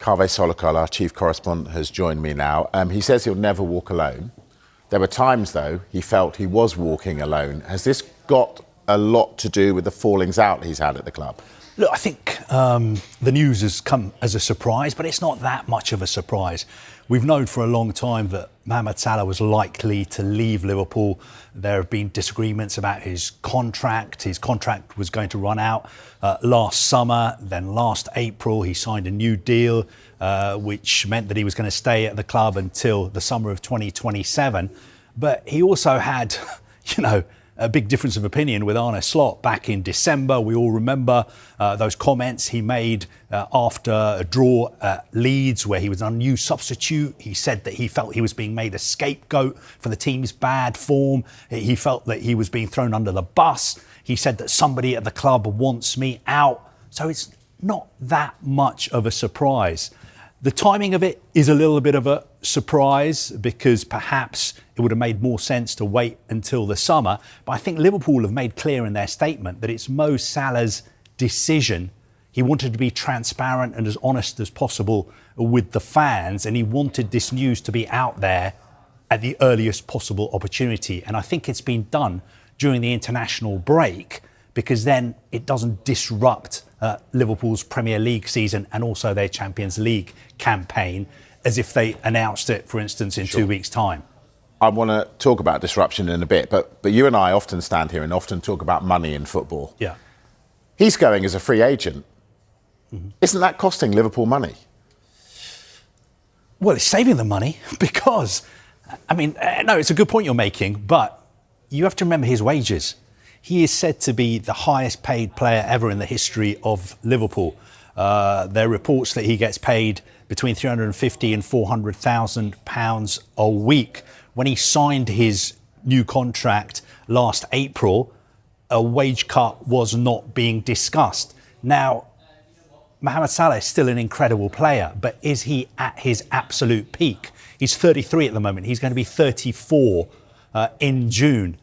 Kaveh Solokol, our chief correspondent, has joined me now. He says he'll never walk alone. There were times, though, he felt he was walking alone. Has this got a lot to do with the fallings out he's had at the club? Look, I think the news has come as a surprise, but it's not that much of a surprise. We've known for a long time that Mohamed Salah was likely to leave Liverpool. There have been disagreements about his contract. His contract was going to run out last summer. Then last April, he signed a new deal, which meant that he was going to stay at the club until the summer of 2027. But he also had, a big difference of opinion with Arne Slot back in December. We all remember those comments he made after a draw at Leeds, where he was an unused substitute. He said that he felt he was being made a scapegoat for the team's bad form. He felt that he was being thrown under the bus. He said that somebody at the club wants me out. So it's not that much of a surprise. The timing of it is a little bit of a surprise because perhaps it would have made more sense to wait until the summer. But I think Liverpool have made clear in their statement that it's Mo Salah's decision. He wanted to be transparent and as honest as possible with the fans, and he wanted this news to be out there at the earliest possible opportunity. And I think it's been done during the international break because then it doesn't disrupt Liverpool's Premier League season and also their Champions League campaign as if they announced it, for instance, in 2 weeks' time. I want to talk about disruption in a bit, but you and I often stand here and often talk about money in football. Yeah. He's going as a free agent. Mm-hmm. Isn't that costing Liverpool money? Well, it's saving them money because, no, it's a good point you're making, but you have to remember his wages. He is said to be the highest paid player ever in the history of Liverpool. There are reports that he gets paid between £350,000 and £400,000 a week. When he signed his new contract last April, a wage cut was not being discussed. Now, Mohamed Salah is still an incredible player, but is he at his absolute peak? He's 33 at the moment. He's going to be 34 in June.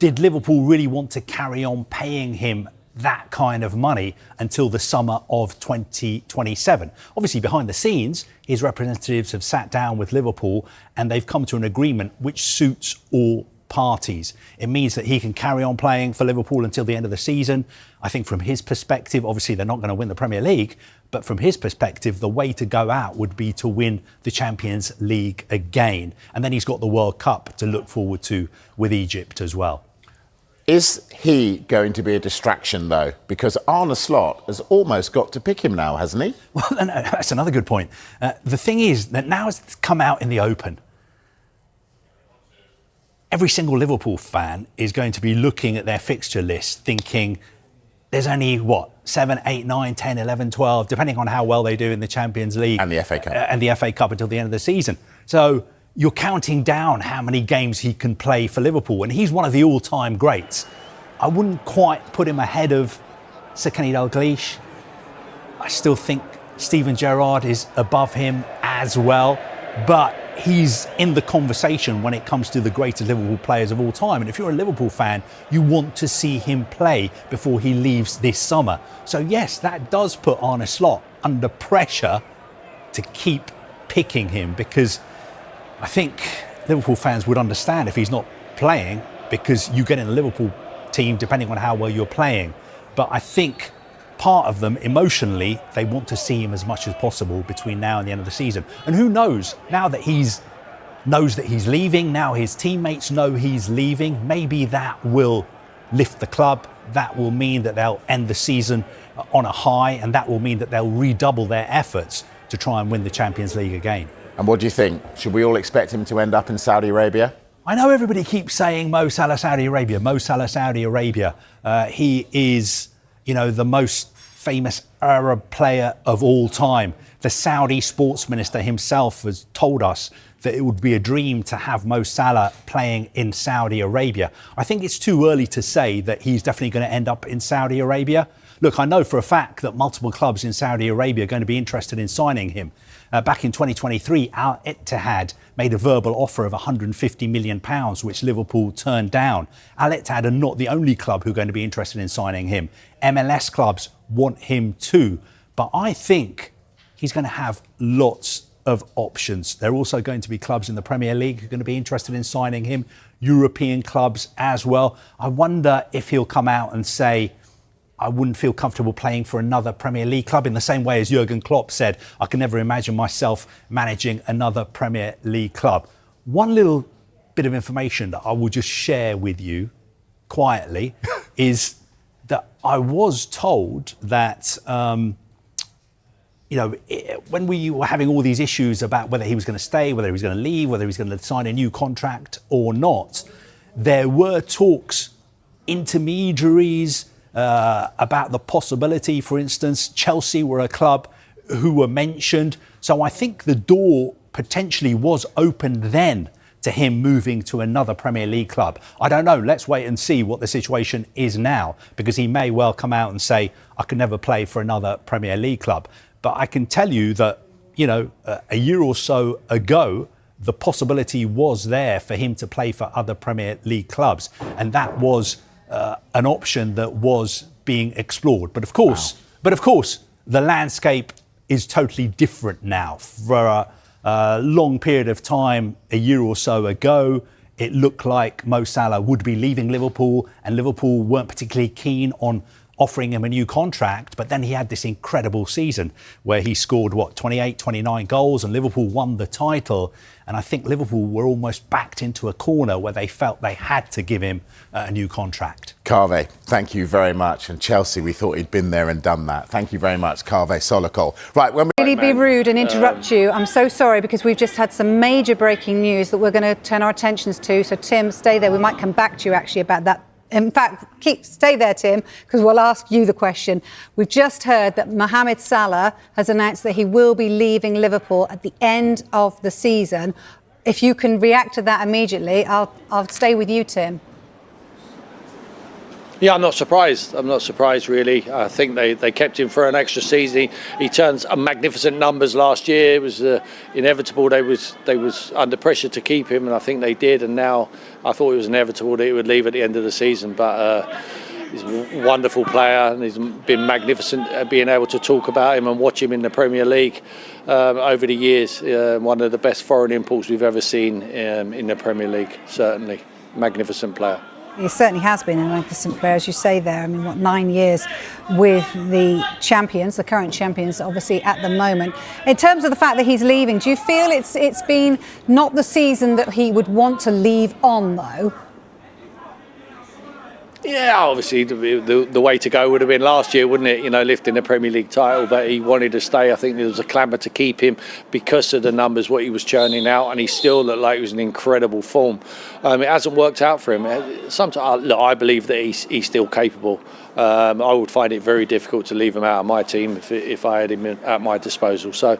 Did Liverpool really want to carry on paying him that kind of money until the summer of 2027? Obviously, behind the scenes, his representatives have sat down with Liverpool and they've come to an agreement which suits all parties. It means that he can carry on playing for Liverpool until the end of the season. I think from his perspective, obviously they're not going to win the Premier League, but from his perspective, the way to go out would be to win the Champions League again. And then he's got the World Cup to look forward to with Egypt as well. Is he going to be a distraction, though? Because Arne Slot has almost got to pick him now, hasn't he? Well, no, that's another good point. The thing is that now it's come out in the open. Every single Liverpool fan is going to be looking at their fixture list thinking there's only, 7, 8, 9, 10, 11, 12, depending on how well they do in the Champions League. And the FA Cup. And the FA Cup until the end of the season. So you're counting down how many games he can play for Liverpool, and he's one of the all-time greats. I wouldn't quite put him ahead of Sakani Dalglish. I still think Steven Gerrard is above him as well, but he's in the conversation when it comes to the greatest Liverpool players of all time. And if you're a Liverpool fan, you want to see him play before he leaves this summer. So yes, that does put Arne Slot under pressure to keep picking him, because I think Liverpool fans would understand if he's not playing, because you get in a Liverpool team depending on how well you're playing. But I think part of them, emotionally, they want to see him as much as possible between now and the end of the season. And who knows, now that knows that he's leaving, now his teammates know he's leaving, maybe that will lift the club. That will mean that they'll end the season on a high, and that will mean that they'll redouble their efforts to try and win the Champions League again. And what do you think? Should we all expect him to end up in Saudi Arabia? I know everybody keeps saying Mo Salah, Saudi Arabia, Mo Salah, Saudi Arabia. He is, the most famous Arab player of all time. The Saudi sports minister himself has told us that it would be a dream to have Mo Salah playing in Saudi Arabia. I think it's too early to say that he's definitely going to end up in Saudi Arabia. Look, I know for a fact that multiple clubs in Saudi Arabia are going to be interested in signing him. Back in 2023, Al Ittihad made a verbal offer of £150 million, which Liverpool turned down. Al Ittihad are not the only club who are going to be interested in signing him. MLS clubs want him too. But I think he's going to have lots of options. There are also going to be clubs in the Premier League who are going to be interested in signing him, European clubs as well. I wonder if he'll come out and say, I wouldn't feel comfortable playing for another Premier League club, in the same way as Jurgen Klopp said, I can never imagine myself managing another Premier League club. One little bit of information that I will just share with you quietly is that I was told that when we were having all these issues about whether he was going to stay, whether he was going to leave, whether he was going to sign a new contract or not, there were talks, intermediaries, about the possibility, for instance, Chelsea were a club who were mentioned. So I think the door potentially was opened then to him moving to another Premier League club. I don't know. Let's wait and see what the situation is now, because he may well come out and say, I could never play for another Premier League club. But I can tell you that, a year or so ago, the possibility was there for him to play for other Premier League clubs. And that was an option that was being explored. But of course, the landscape is totally different now. For a long period of time, a year or so ago, it looked like Mo Salah would be leaving Liverpool, and Liverpool weren't particularly keen on offering him a new contract. But then he had this incredible season where he scored, 28, 29 goals, and Liverpool won the title. And I think Liverpool were almost backed into a corner where they felt they had to give him a new contract. Kaveh, thank you very much. And Chelsea, we thought he'd been there and done that. Thank you very much, Kaveh Solokol. Right, when we really be rude and interrupt you. I'm so sorry, because we've just had some major breaking news that we're going to turn our attentions to. So Tim, stay there. We might come back to you actually about that. In fact, stay there, Tim, because we'll ask you the question. We've just heard that Mohamed Salah has announced that he will be leaving Liverpool at the end of the season. If you can react to that immediately, I'll stay with you, Tim. Yeah, I'm not surprised. I'm not surprised, really. I think they kept him for an extra season. He turned magnificent numbers last year. It was inevitable. They was under pressure to keep him, and I think they did. And now I thought it was inevitable that he would leave at the end of the season. But he's a wonderful player, and he's been magnificent at being able to talk about him and watch him in the Premier League over the years. One of the best foreign imports we've ever seen in the Premier League, certainly. Magnificent player. He certainly has been a magnificent player, as you say there. I mean, 9 years with the champions, the current champions, obviously, at the moment. In terms of the fact that he's leaving, do you feel it's been not the season that he would want to leave on, though? Yeah, obviously the way to go would have been last year, wouldn't it? Lifting the Premier League title, but he wanted to stay. I think there was a clamour to keep him because of the numbers, what he was churning out, and he still looked like he was in incredible form. It hasn't worked out for him. Sometimes, look, I believe that he's still capable. I would find it very difficult to leave him out of my team if I had him at my disposal. So,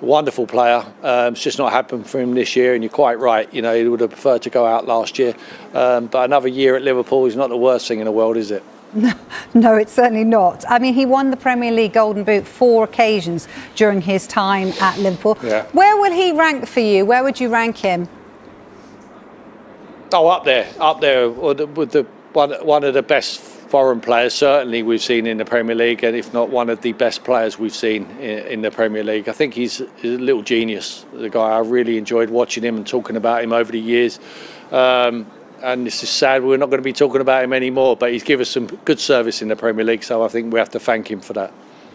wonderful player. It's just not happened for him this year, and you're quite right. He would have preferred to go out last year. But another year at Liverpool is not the worst thing in the world, is it? No, it's certainly not. I mean, he won the Premier League Golden Boot 4 occasions during his time at Liverpool. Yeah. Where will he rank for you? Where would you rank him? Oh, up there with one of the best foreign players certainly we've seen in the Premier League, and if not one of the best players we've seen in the Premier League. I think he's a little genius, the guy. I really enjoyed watching him and talking about him over the years. And this is sad, we're not going to be talking about him anymore, but he's given us some good service in the Premier League, so I think we have to thank him for that.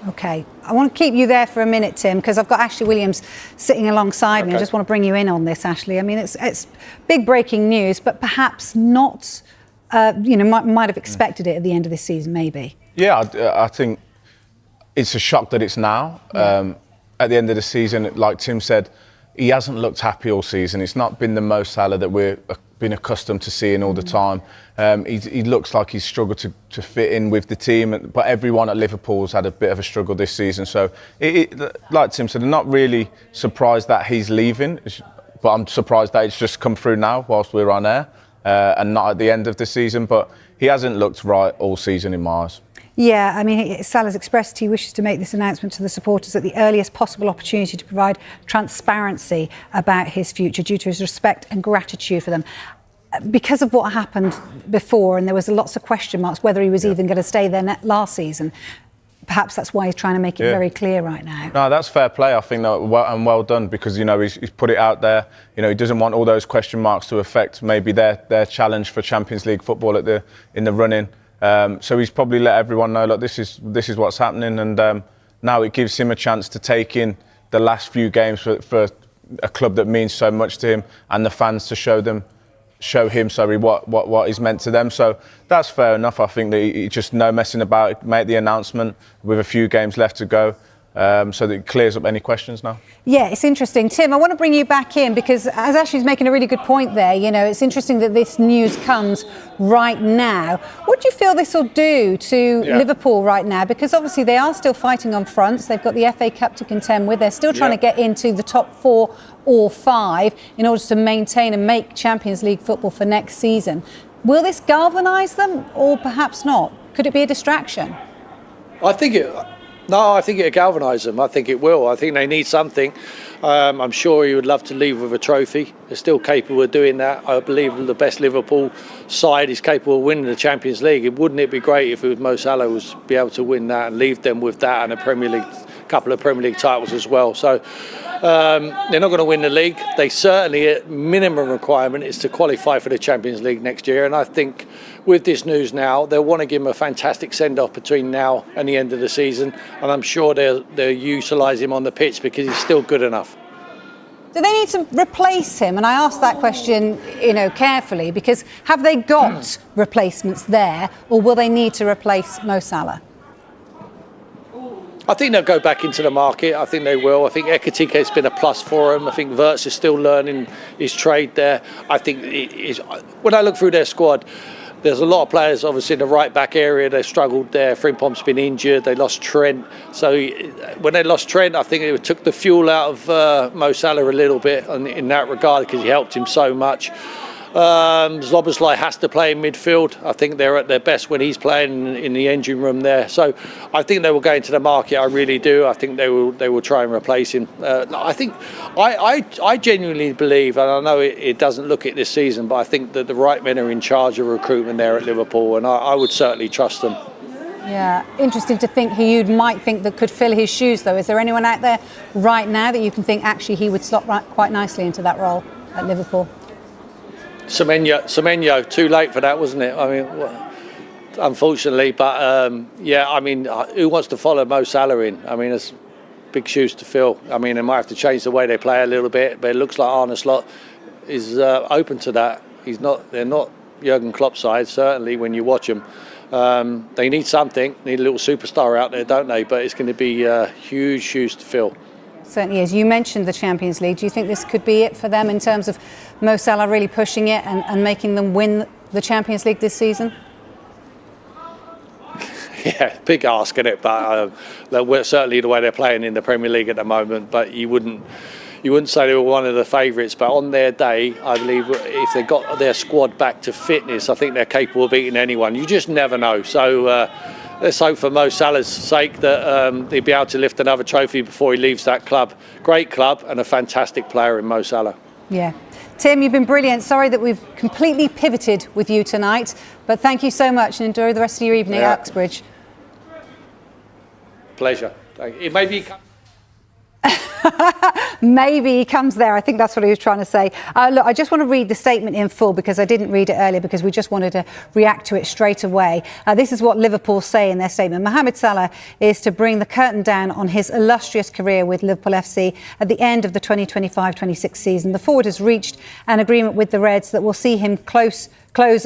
OK, I want to keep you there for a minute, Tim, because I've got Ashley Williams sitting alongside me. I just want to bring you in on this, Ashley. I mean, it's big breaking news, but perhaps not, might have expected it at the end of this season, maybe. Yeah, I think it's a shock that it's now. Yeah. At the end of the season, like Tim said, he hasn't looked happy all season. It's not been the Mo Salah that we've been accustomed to seeing all the time. He looks like he's struggled to fit in with the team, but everyone at Liverpool's had a bit of a struggle this season. So, like Tim said, I'm not really surprised that he's leaving, but I'm surprised that it's just come through now whilst we're on air and not at the end of the season. But he hasn't looked right all season in my eyes. Yeah, I mean, Salah's expressed he wishes to make this announcement to the supporters at the earliest possible opportunity to provide transparency about his future due to his respect and gratitude for them. Because of what happened before, and there was lots of question marks whether he was even going to stay there last season, perhaps that's why he's trying to make it very clear right now. No, that's fair play. I think that well done, because he's put it out there. He doesn't want all those question marks to affect maybe their challenge for Champions League football in the running. So he's probably let everyone know, look, this is what's happening, and now it gives him a chance to take in the last few games for a club that means so much to him, and the fans to show him what is meant to them. So that's fair enough. I think that he just no messing about, make the announcement with a few games left to go, so that it clears up any questions now. Yeah, it's interesting. Tim, I want to bring you back in, because as Ashley's making a really good point there, it's interesting that this news comes right now. What do you feel this will do to Liverpool right now? Because obviously they are still fighting on fronts. They've got the FA Cup to contend with. They're still trying to get into the top 4 or 5 in order to maintain and make Champions League football for next season. Will this galvanise them, or perhaps not? Could it be a distraction? I think it'll galvanise them. I think it will. I think they need something. I'm sure he would love to leave with a trophy. They're still capable of doing that. I believe the best Liverpool side is capable of winning the Champions League. Wouldn't it be great if Mo Salah was be able to win that and leave them with that and a couple of Premier League titles as well? So they're not going to win the league. They certainly, minimum requirement is to qualify for the Champions League next year. And I think with this news now, they'll want to give him a fantastic send-off between now and the end of the season. And I'm sure they'll utilise him on the pitch because he's still good enough. Do they need to replace him? And I asked that question, carefully, because have they got replacements there, or will they need to replace Mo Salah? I think they'll go back into the market. I think they will. I think Ekitike has been a plus for him. I think Wirtz is still learning his trade there. I think when I look through their squad, there's a lot of players, obviously, in the right-back area. They struggled there. Frimpong's been injured. They lost Trent. So when they lost Trent, I think it took the fuel out of Mo Salah a little bit in that regard, because he helped him so much. Szoboszlai has to play in midfield. I think they're at their best when he's playing in the engine room there. So I think they will go into the market. I really do. I think they will try and replace him. I genuinely believe, and I know it doesn't look it this season, but I think that the right men are in charge of recruitment there at Liverpool, and I would certainly trust them. Yeah, interesting to think who you might think that could fill his shoes, though. Is there anyone out there right now that you can think actually he would slot quite nicely into that role at Liverpool? Semenyo, too late for that, wasn't it? I mean, unfortunately, but who wants to follow Mo Salah in? I mean, it's big shoes to fill. I mean, they might have to change the way they play a little bit, but it looks like Arne Slot is open to that. They're not Jurgen Klopp's side, certainly when you watch them. They need something, need a little superstar out there, don't they? But it's going to be huge shoes to fill. Certainly is. You mentioned the Champions League. Do you think this could be it for them in terms of Mo Salah really pushing it and making them win the Champions League this season? Yeah, big ask at it, but certainly the way they're playing in the Premier League at the moment. But you wouldn't say they were one of the favourites. But on their day, I believe if they got their squad back to fitness, I think they're capable of beating anyone. You just never know. So let's hope for Mo Salah's sake that he'll be able to lift another trophy before he leaves that club. Great club and a fantastic player in Mo Salah. Yeah. Tim, you've been brilliant. Sorry that we've completely pivoted with you tonight, but thank you so much and enjoy the rest of your evening at Uxbridge. Pleasure. Maybe Maybe he comes there. I think that's what he was trying to say. Look, I just want to read the statement in full because I didn't read it earlier because we just wanted to react to it straight away. This is what Liverpool say in their statement. Mohamed Salah is to bring the curtain down on his illustrious career with Liverpool FC at the end of the 2025-26 season. The forward has reached an agreement with the Reds that will see him close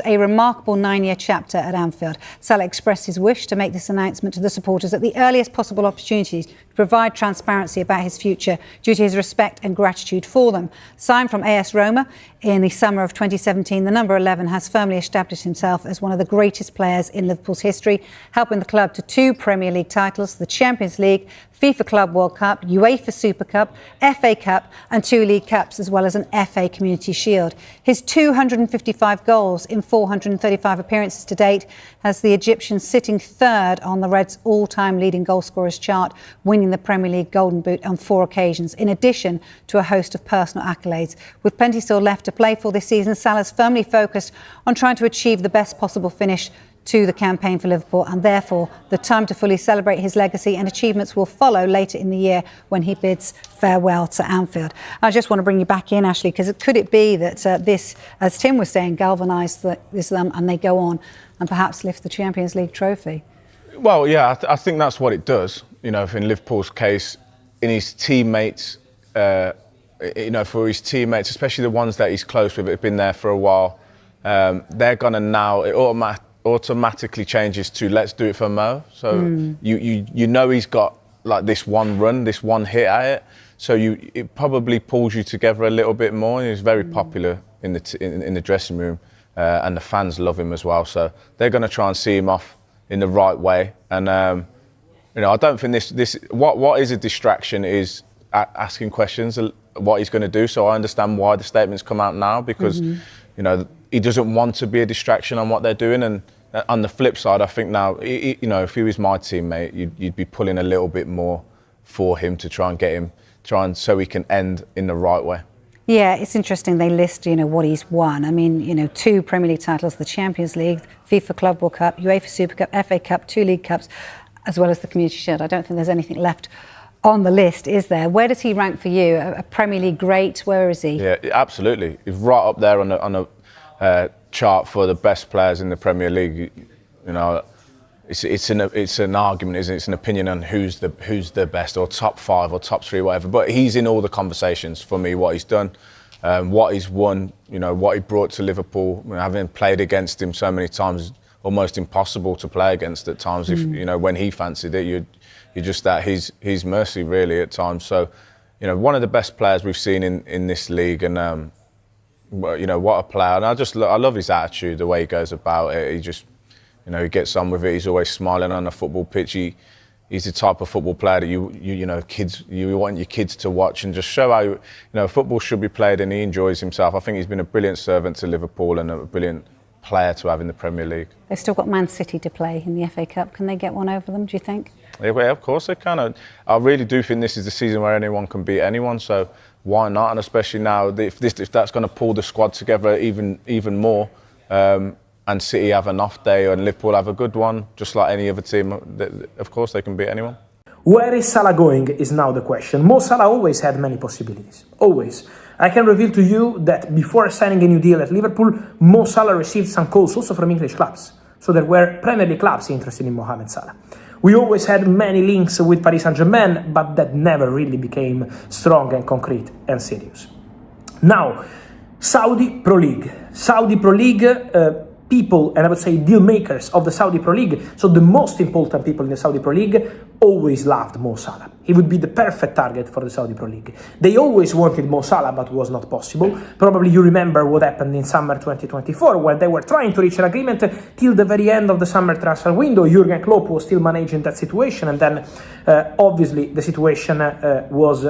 a remarkable 9-year chapter at Anfield. Salah expressed his wish to make this announcement to the supporters at the earliest possible opportunity to provide transparency about his future due to his respect and gratitude for them. Signed from AS Roma in the summer of 2017, the number 11 has firmly established himself as one of the greatest players in Liverpool's history, helping the club to 2 Premier League titles, the Champions League, FIFA Club World Cup, UEFA Super Cup, FA Cup and 2 League Cups, as well as an FA Community Shield. His 255 goals in 435 appearances to date has the Egyptian sitting third on the Reds' all-time leading goal scorers chart, winning the Premier League Golden Boot on 4 occasions, in addition to a host of personal accolades. With plenty still left to play for this season, Salah's firmly focused on trying to achieve the best possible finish to the campaign for Liverpool, and therefore the time to fully celebrate his legacy and achievements will follow later in the year when he bids farewell to Anfield. I just want to bring you back in, Ashley, because could it be that this, as Tim was saying, galvanised them and they go on and perhaps lift the Champions League trophy? Well, yeah, I think that's what it does. You know, in Liverpool's case, in his teammates, you know, for his teammates, especially the ones that he's close with, have been there for a while, they're going to now, it automatically changes to let's do it for Mo. So you know he's got like this one run, this one hit at it. So it probably pulls you together a little bit more. He's very popular in the dressing room, and the fans love him as well. So they're going to try and see him off in the right way. And you know, I don't think this what is a distraction is asking questions what he's going to do. So I understand why the statements come out now, because you know, he doesn't want to be a distraction on what they're doing. And on the flip side, I think now, you know, if he was my teammate, you'd be pulling a little bit more for him to try and get him, so he can end in the right way. Yeah, it's interesting. They list, you know, what he's won. I mean, you know, 2 Premier League titles, the Champions League, FIFA Club World Cup, UEFA Super Cup, FA Cup, 2 League Cups, as well as the Community Shield. I don't think there's anything left on the list, is there? Where does he rank for you? A Premier League great? Where is he? Yeah, absolutely. He's right up there on a chart for the best players in the Premier League. You know, it's an argument, isn't it? It's an opinion on who's the best, or top 5 or top 3, whatever. But he's in all the conversations for me. What he's done, what he's won, you know, what he brought to Liverpool. I mean, having played against him so many times, almost impossible to play against at times. If you know, when he fancied it, you're just at his mercy really at times. So, you know, one of the best players we've seen in this league, and you know, what a player. And I love his attitude, the way he goes about it. He just, you know, he gets on with it. He's always smiling on a football pitch. He's the type of football player that you know, you want your kids to watch and just show how, you know, football should be played, and he enjoys himself. I think he's been a brilliant servant to Liverpool and a brilliant player to have in the Premier League. They've still got Man City to play in the FA Cup. Can they get one over them, do you think? Yeah, well, of course they can. I really do think this is the season where anyone can beat anyone, so why not? And especially now, if that's going to pull the squad together even more, and City have an off day and Liverpool have a good one, just like any other team, of course they can beat anyone. Where is Salah going is now the question. Mo Salah always had many possibilities, always. I can reveal to you that before signing a new deal at Liverpool, Mo Salah received some calls also from English clubs. So there were Premier League clubs interested in Mohamed Salah. We always had many links with Paris Saint-Germain, but that never really became strong and concrete and serious. Now, Saudi Pro League. Saudi Pro League, people, and I would say deal makers of the Saudi Pro League, so the most important people in the Saudi Pro League, always loved Mo Salah. He would be the perfect target for the Saudi Pro League. They always wanted Mo Salah, but was not possible. Probably you remember what happened in summer 2024, when they were trying to reach an agreement till the very end of the summer transfer window. Jurgen Klopp was still managing that situation, and then obviously the situation was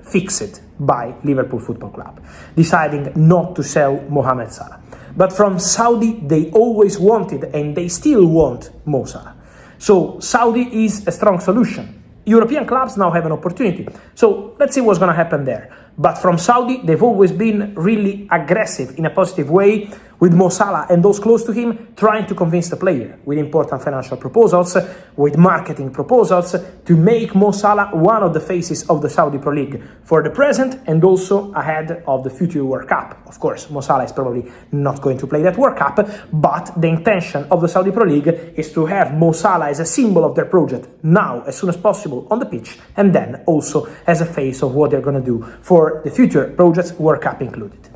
fixed by Liverpool Football Club, deciding not to sell Mohamed Salah. But from Saudi, they always wanted, and they still want, Mo Salah. So Saudi is a strong solution. European clubs now have an opportunity. So let's see what's going to happen there. But from Saudi, they've always been really aggressive in a positive way with Mo Salah and those close to him, trying to convince the player with important financial proposals, with marketing proposals, to make Mo Salah one of the faces of the Saudi Pro League for the present and also ahead of the future World Cup. Of course, Mo Salah is probably not going to play that World Cup, but the intention of the Saudi Pro League is to have Mo Salah as a symbol of their project now, as soon as possible on the pitch, and then also as a face of what they're going to do for the future projects, World Cup included.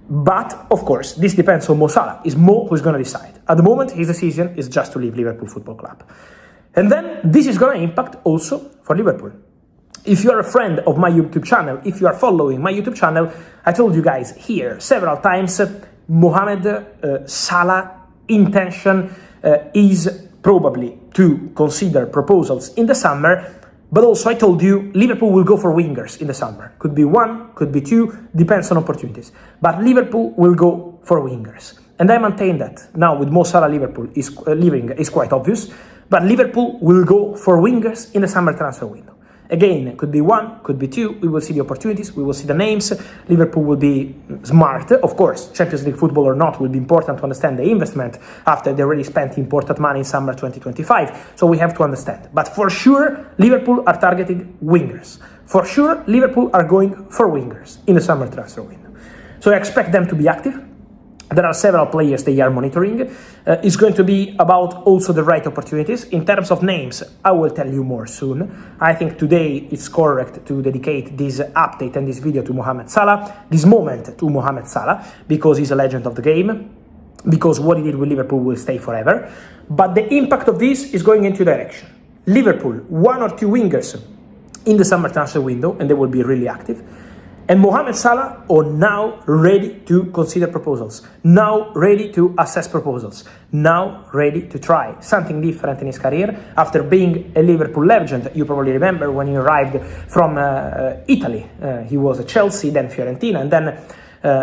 But, of course, this depends on Mo Salah. It's Mo who's going to decide. At the moment, his decision is just to leave Liverpool Football Club. And then this is going to impact also for Liverpool. If you are a friend of my YouTube channel, if you are following my YouTube channel, I told you guys here several times, Mohamed Salah intention is probably to consider proposals in the summer. But also I told you Liverpool will go for wingers in the summer. Could be 1, could be 2, depends on opportunities. But Liverpool will go for wingers. And I maintain that. Now with Mo Salah, Liverpool is leaving is quite obvious. But Liverpool will go for wingers in the summer transfer window. Again, it could be one, could be two. We will see the opportunities, we will see the names. Liverpool will be smart. Of course, Champions League football or not will be important to understand the investment after they already spent important money in summer 2025. So we have to understand. But for sure, Liverpool are targeting wingers. For sure, Liverpool are going for wingers in the summer transfer window. So I expect them to be active. There are several players they are monitoring. It's going to be about also the right opportunities. In terms of names, I will tell you more soon. I think today it's correct to dedicate this update and this video to Mohamed Salah, this moment to Mohamed Salah, because he's a legend of the game, because what he did with Liverpool will stay forever. But the impact of this is going into direction. Liverpool, one or two wingers in the summer transfer window, and they will be really active. And Mohamed Salah are now ready to consider proposals, now ready to assess proposals, now ready to try something different in his career. After being a Liverpool legend, you probably remember when he arrived from Italy. He was at Chelsea, then Fiorentina, and then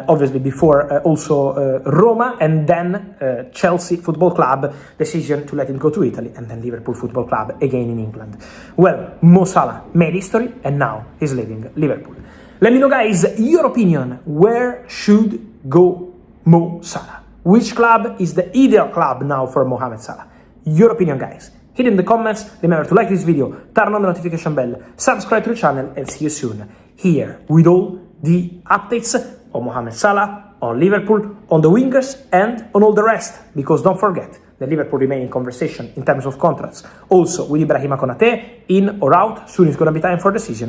obviously before also Roma, and then Chelsea Football Club, decision to let him go to Italy, and then Liverpool Football Club again in England. Well, Mo Salah made history, and now he's leaving Liverpool. Let me know, guys, your opinion. Where should go Mo Salah? Which club is the ideal club now for Mohamed Salah? Your opinion, guys. Hit in the comments. Remember to like this video, turn on the notification bell, subscribe to the channel, and see you soon here with all the updates on Mohamed Salah, on Liverpool, on the wingers, and on all the rest. Because don't forget, the Liverpool remain in conversation in terms of contracts. Also with Ibrahima Konate, in or out. Soon it's going to be time for decision.